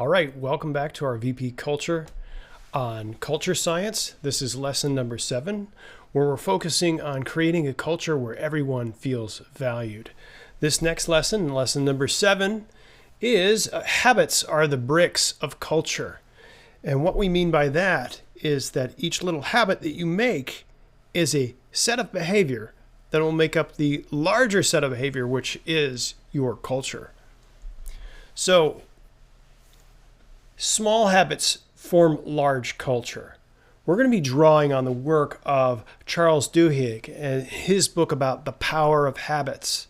All right, welcome back to our VP Culture on Culture Science. This is lesson number 7, where we're focusing on creating a culture where everyone feels valued. This next lesson, lesson number 7, is habits are the bricks of culture. And what we mean by that is that each little habit that you make is a set of behavior that will make up the larger set of behavior, which is your culture. So, small habits form large culture. We're going to be drawing on the work of Charles Duhigg and his book about the power of habits.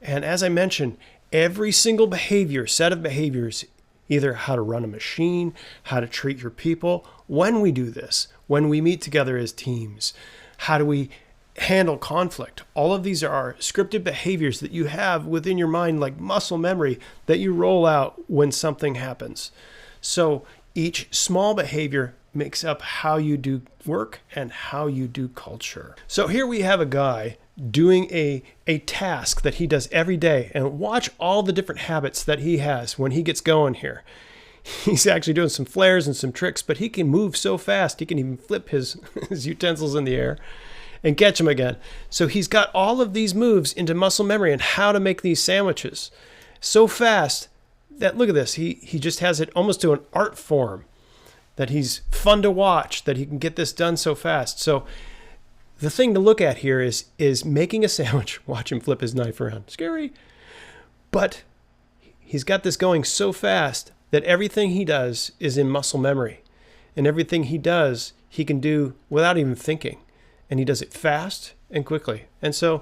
And as I mentioned, every single behavior, set of behaviors, either how to run a machine, how to treat your people, when we do this, when we meet together as teams, how do we handle conflict? All of these are scripted behaviors that you have within your mind, like muscle memory, that you roll out when something happens. So each small behavior makes up how you do work and how you do culture. So here we have a guy doing a task that he does every day, and watch all the different habits that he has when he gets going here. He's actually doing some flares and some tricks, but he can move so fast, he can even flip his utensils in the air and catch them again. So he's got all of these moves into muscle memory and how to make these sandwiches so fast that, look at this, he just has it almost to an art form, that he's fun to watch, that he can get this done so fast. So the thing to look at here is making a sandwich. Watch him flip his knife around. Scary. But he's got this going so fast that everything he does is in muscle memory. And everything he does, he can do without even thinking. And he does it fast and quickly. And so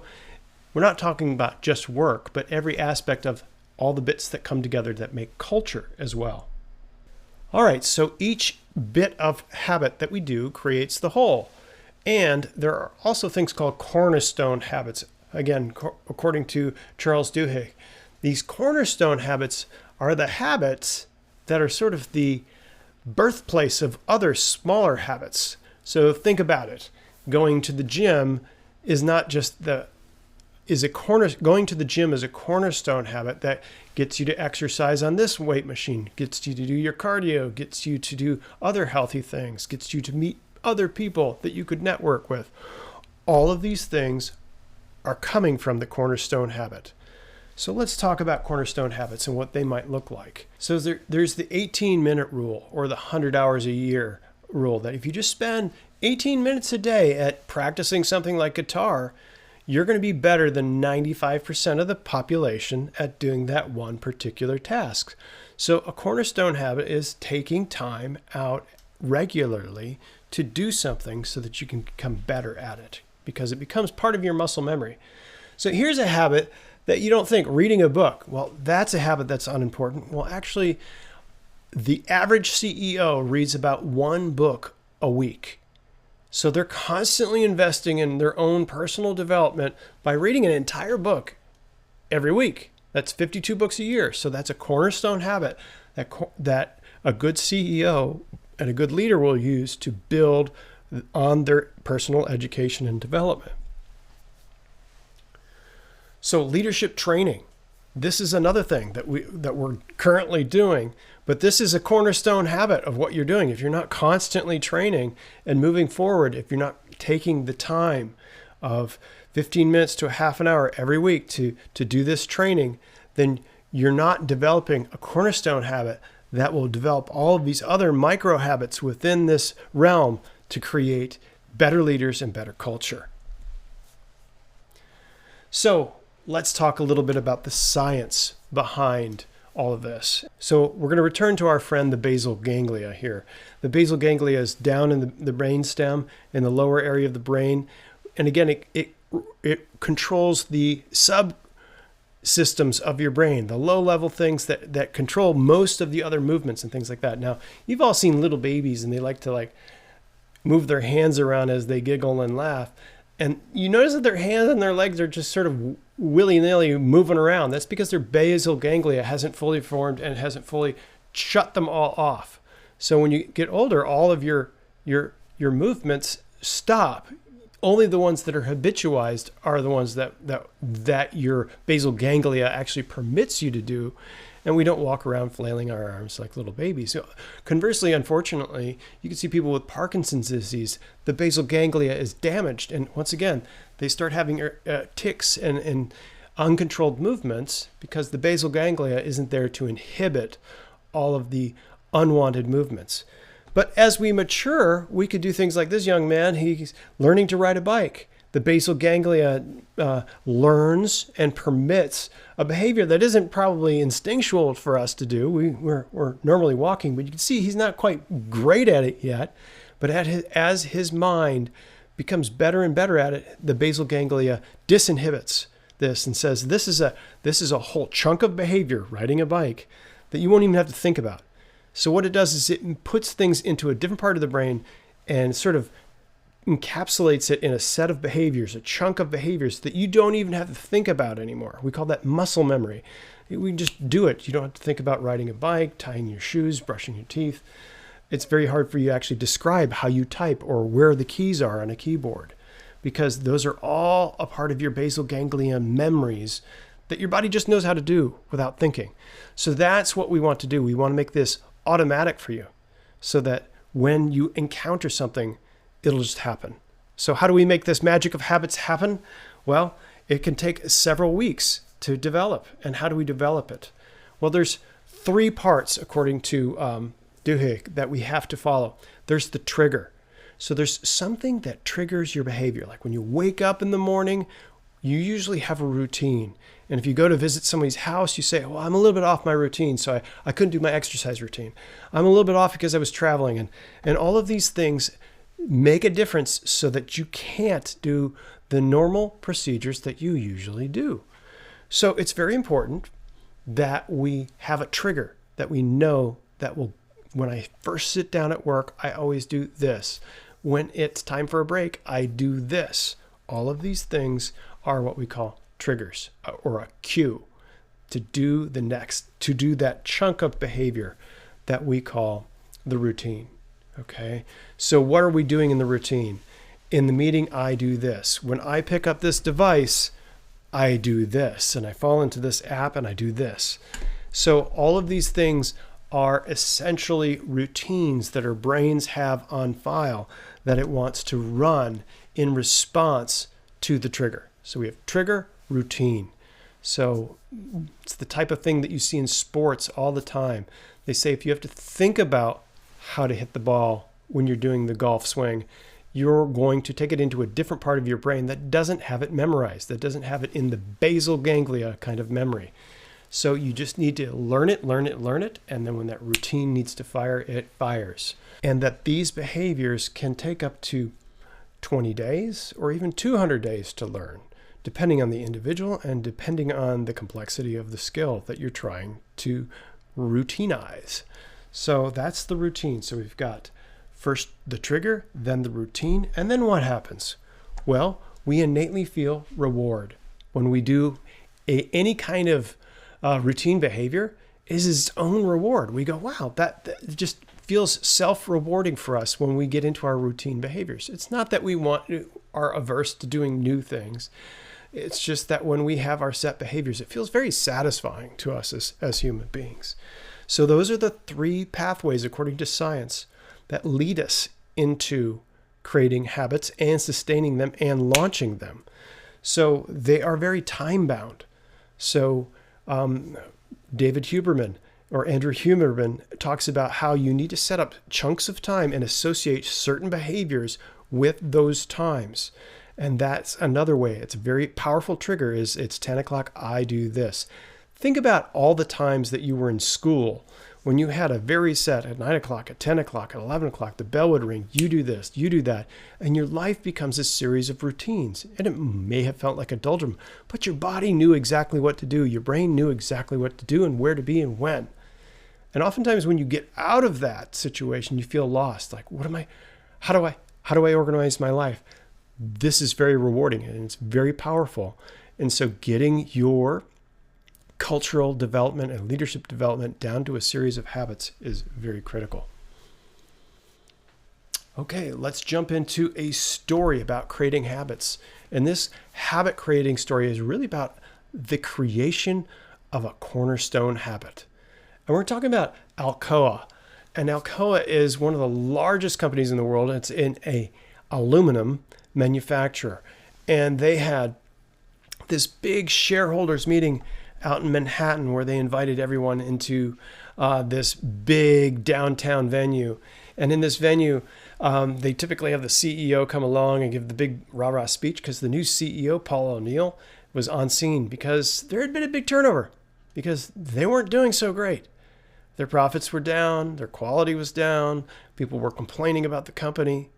we're not talking about just work, but every aspect of all the bits that come together that make culture as well. All right, so each bit of habit that we do creates the whole. And there are also things called cornerstone habits. Again, according to Charles Duhigg, these cornerstone habits are the habits that are sort of the birthplace of other smaller habits. So think about it. Going to the gym is not just going to the gym is a cornerstone habit that gets you to exercise on this weight machine, gets you to do your cardio, gets you to do other healthy things, gets you to meet other people that you could network with. All of these things are coming from the cornerstone habit. So let's talk about cornerstone habits and what they might look like. So there's the 18-minute rule, or the 100 hours a year rule, that if you just spend 18 minutes a day at practicing something like guitar, you're going to be better than 95% of the population at doing that one particular task. So a cornerstone habit is taking time out regularly to do something so that you can become better at it, because it becomes part of your muscle memory. So here's a habit that you don't think, reading a book. Well, that's a habit that's unimportant. Well, actually, the average CEO reads about 1 book a week. So they're constantly investing in their own personal development by reading an entire book every week. That's 52 books a year. So that's a cornerstone habit that a good CEO and a good leader will use to build on their personal education and development. So leadership training. This is another thing that we're currently doing, but this is a cornerstone habit of what you're doing. If you're not constantly training and moving forward, if you're not taking the time of 15 minutes to a half an hour every week to do this training, then you're not developing a cornerstone habit that will develop all of these other micro habits within this realm to create better leaders and better culture. So let's talk a little bit about the science behind all of this. So we're going to return to our friend, the basal ganglia here. The basal ganglia is down in the brain stem, in the lower area of the brain. And again, it controls the subsystems of your brain, the low-level things that control most of the other movements and things like that. Now, you've all seen little babies, and they like to move their hands around as they giggle and laugh. And you notice that their hands and their legs are just sort of willy-nilly moving around. That's because their basal ganglia hasn't fully formed and hasn't fully shut them all off. So when you get older, all of your movements stop. Only the ones that are habitualized are the ones that your basal ganglia actually permits you to do. and we don't walk around flailing our arms like little babies. So conversely, unfortunately, you can see people with Parkinson's disease, the basal ganglia is damaged. And once again, they start having tics and uncontrolled movements because the basal ganglia isn't there to inhibit all of the unwanted movements. But as we mature, we could do things like this young man. He's learning to ride a bike. The basal ganglia learns and permits a behavior that isn't probably instinctual for us to do. We're normally walking, but you can see he's not quite great at it yet. But as his mind becomes better and better at it, the basal ganglia disinhibits this and says, this is a whole chunk of behavior, riding a bike, that you won't even have to think about. So what it does is it puts things into a different part of the brain and sort of encapsulates it in a set of behaviors, a chunk of behaviors that you don't even have to think about anymore. We call that muscle memory. We just do it. You don't have to think about riding a bike, tying your shoes, brushing your teeth. It's very hard for you to actually describe how you type or where the keys are on a keyboard, because those are all a part of your basal ganglia memories that your body just knows how to do without thinking. So that's what we want to do. We want to make this automatic for you so that when you encounter something, it'll just happen. So how do we make this magic of habits happen? Well, it can take several weeks to develop. And how do we develop it? Well, there's 3 parts, according to Duhigg, that we have to follow. There's the trigger. So there's something that triggers your behavior. Like when you wake up in the morning, you usually have a routine. And if you go to visit somebody's house, you say, well, I'm a little bit off my routine, so I couldn't do my exercise routine. I'm a little bit off because I was traveling. And all of these things make a difference so that you can't do the normal procedures that you usually do. So it's very important that we have a trigger, that we know that when I first sit down at work, I always do this. When it's time for a break, I do this. All of these things are what we call triggers or a cue to do that chunk of behavior that we call the routine. Okay. So what are we doing in the routine? In the meeting, I do this. When I pick up this device, I do this, and I fall into this app and I do this. So all of these things are essentially routines that our brains have on file that it wants to run in response to the trigger. So we have trigger, routine. So it's the type of thing that you see in sports all the time. They say if you have to think about how to hit the ball when you're doing the golf swing, you're going to take it into a different part of your brain that doesn't have it memorized, that doesn't have it in the basal ganglia kind of memory. So you just need to learn it, and then when that routine needs to fire, it fires. And that these behaviors can take up to 20 days or even 200 days to learn, depending on the individual and depending on the complexity of the skill that you're trying to routinize. So that's the routine. So we've got first the trigger, then the routine, and then what happens? Well, we innately feel reward. When we do any kind of routine behavior, is its own reward. We go, wow, that just feels self-rewarding for us when we get into our routine behaviors. It's not that we are averse to doing new things. It's just that when we have our set behaviors, it feels very satisfying to us as human beings. So those are the 3 pathways, according to science, that lead us into creating habits and sustaining them and launching them. So they are very time-bound. So David Huberman or Andrew Huberman talks about how you need to set up chunks of time and associate certain behaviors with those times. And that's another way. It's a very powerful trigger is it's 10 o'clock, I do this. Think about all the times that you were in school when you had a very set at 9 o'clock, at 10 o'clock, at 11 o'clock, the bell would ring, you do this, you do that, and your life becomes a series of routines. And it may have felt like a doldrum, but your body knew exactly what to do. Your brain knew exactly what to do and where to be and when. And oftentimes when you get out of that situation, you feel lost. Like, how do I organize my life? This is very rewarding and it's very powerful. And so getting your cultural development and leadership development down to a series of habits is very critical. Okay, let's jump into a story about creating habits. And this habit creating story is really about the creation of a cornerstone habit. And we're talking about Alcoa. And Alcoa is one of the largest companies in the world. It's in a aluminum manufacturer. And they had this big shareholders meeting out in Manhattan where they invited everyone into this big downtown venue. And in this venue, they typically have the CEO come along and give the big rah-rah speech because the new CEO, Paul O'Neill, was on scene because there had been a big turnover because they weren't doing so great. Their profits were down, their quality was down, people were complaining about the company.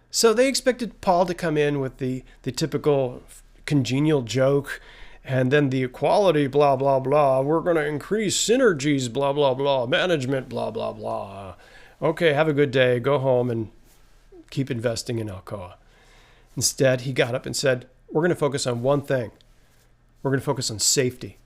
So they expected Paul to come in with the typical congenial joke and then the equality, blah, blah, blah. We're going to increase synergies, blah, blah, blah. Management, blah, blah, blah. Okay, have a good day. Go home and keep investing in Alcoa. Instead, he got up and said, we're going to focus on one thing. We're going to focus on safety.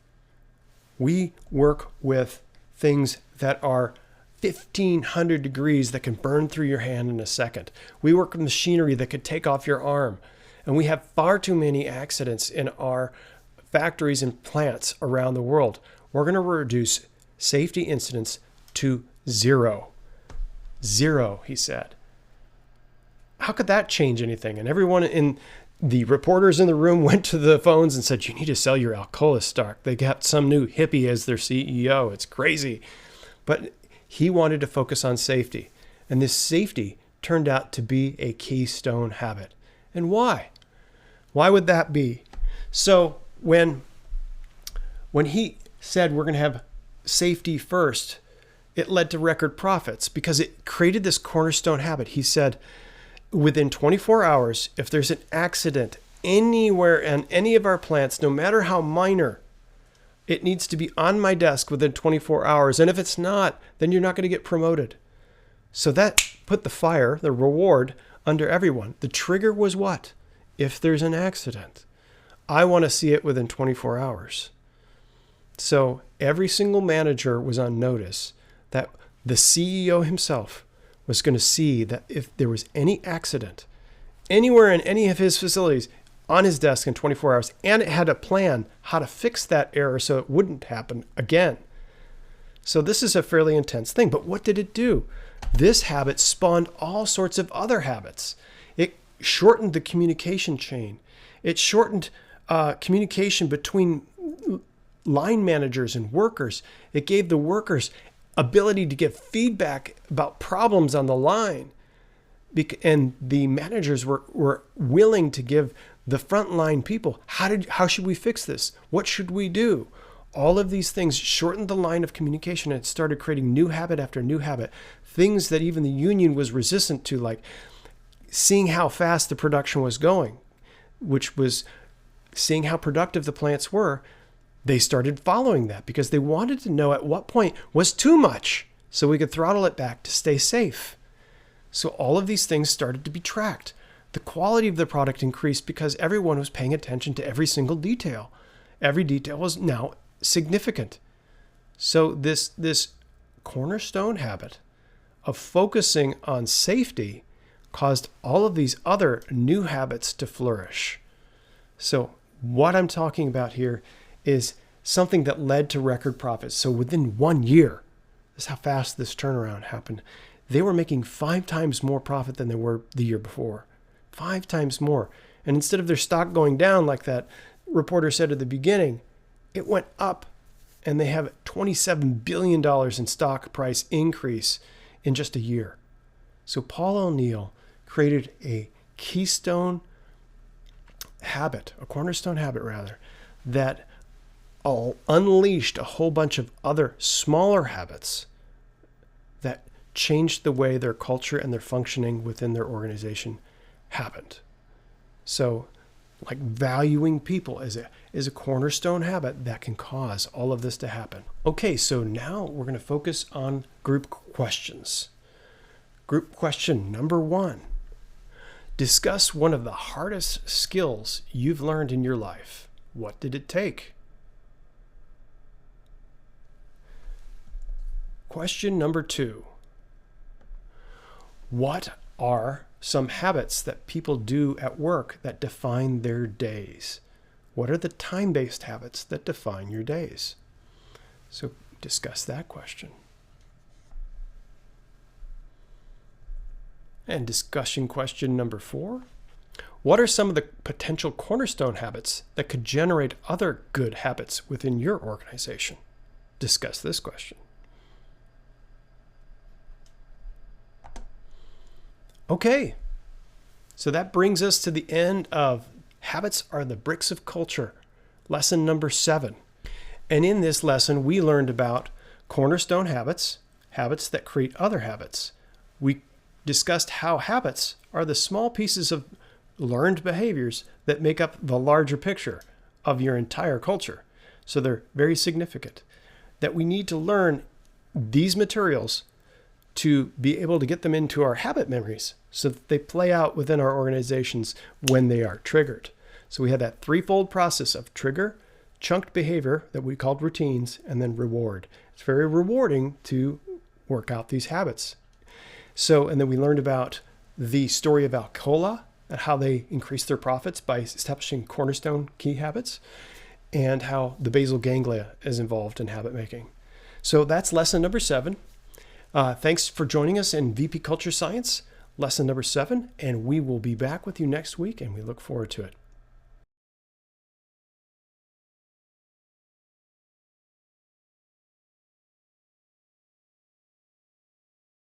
We work with things that are 1,500 degrees that can burn through your hand in a second. We work with machinery that could take off your arm. And we have far too many accidents in our factories and plants around the world. We're going to reduce safety incidents to zero. Zero, he said. How could that change anything? And everyone in the reporters in the room went to the phones and said, you need to sell your Alcoa stock. They got some new hippie as their CEO. It's crazy. But he wanted to focus on safety. And this safety turned out to be a keystone habit. And why? Why would that be? So when he said we're going to have safety first, it led to record profits because it created this cornerstone habit. He said, within 24 hours, if there's an accident anywhere in any of our plants, no matter how minor, it needs to be on my desk within 24 hours. And if it's not, then you're not going to get promoted. So that put the fire, the reward, under everyone. The trigger was what? If there's an accident, I want to see it within 24 hours. So every single manager was on notice that the CEO himself was going to see that if there was any accident anywhere in any of his facilities, on his desk in 24 hours, and it had a plan how to fix that error so it wouldn't happen again. So this is a fairly intense thing. But what did it do? This habit spawned all sorts of other habits. It shortened the communication chain. It shortened communication between line managers and workers. It gave the workers ability to give feedback about problems on the line. And the managers were willing to give the frontline people, how should we fix this? What should we do? All of these things shortened the line of communication and it started creating new habit after new habit. Things that even the union was resistant to, like seeing how fast the production was going, which was seeing how productive the plants were. They started following that because they wanted to know at what point was too much so we could throttle it back to stay safe. So all of these things started to be tracked. The quality of the product increased because everyone was paying attention to every single detail. Every detail was now significant. So this cornerstone habit of focusing on safety caused all of these other new habits to flourish. So what I'm talking about here is something that led to record profits. So within 1 year, this is how fast this turnaround happened. They were making 5 times more profit than they were the year before. 5 times more. And instead of their stock going down like that reporter said at the beginning, it went up. And they have $27 billion in stock price increase in just a year. So Paul O'Neill created a keystone habit, a cornerstone habit rather, that unleashed a whole bunch of other smaller habits that changed the way their culture and their functioning within their organization happened. So like valuing people is a cornerstone habit that can cause all of this to happen. Okay, so now we're going to focus on group questions. Group question number 1. Discuss one of the hardest skills you've learned in your life. What did it take? Question number 2. What are some habits that people do at work that define their days? What are the time-based habits that define your days? So discuss that question. And discussion question number 4. What are some of the potential cornerstone habits that could generate other good habits within your organization? Discuss this question. Okay, so that brings us to the end of Habits Are the Bricks of Culture, lesson number 7. And in this lesson, we learned about cornerstone habits, habits that create other habits. We discussed how habits are the small pieces of learned behaviors that make up the larger picture of your entire culture. So they're very significant. That we need to learn these materials to be able to get them into our habit memories so that they play out within our organizations when they are triggered. So we had that threefold process of trigger, chunked behavior that we called routines, and then reward. It's very rewarding to work out these habits. And then we learned about the story of Alcoa and how they increased their profits by establishing cornerstone key habits, and how the basal ganglia is involved in habit making. So that's lesson number 7. Thanks for joining us in VP Culture Science, lesson number 7, and we will be back with you next week, and we look forward to it.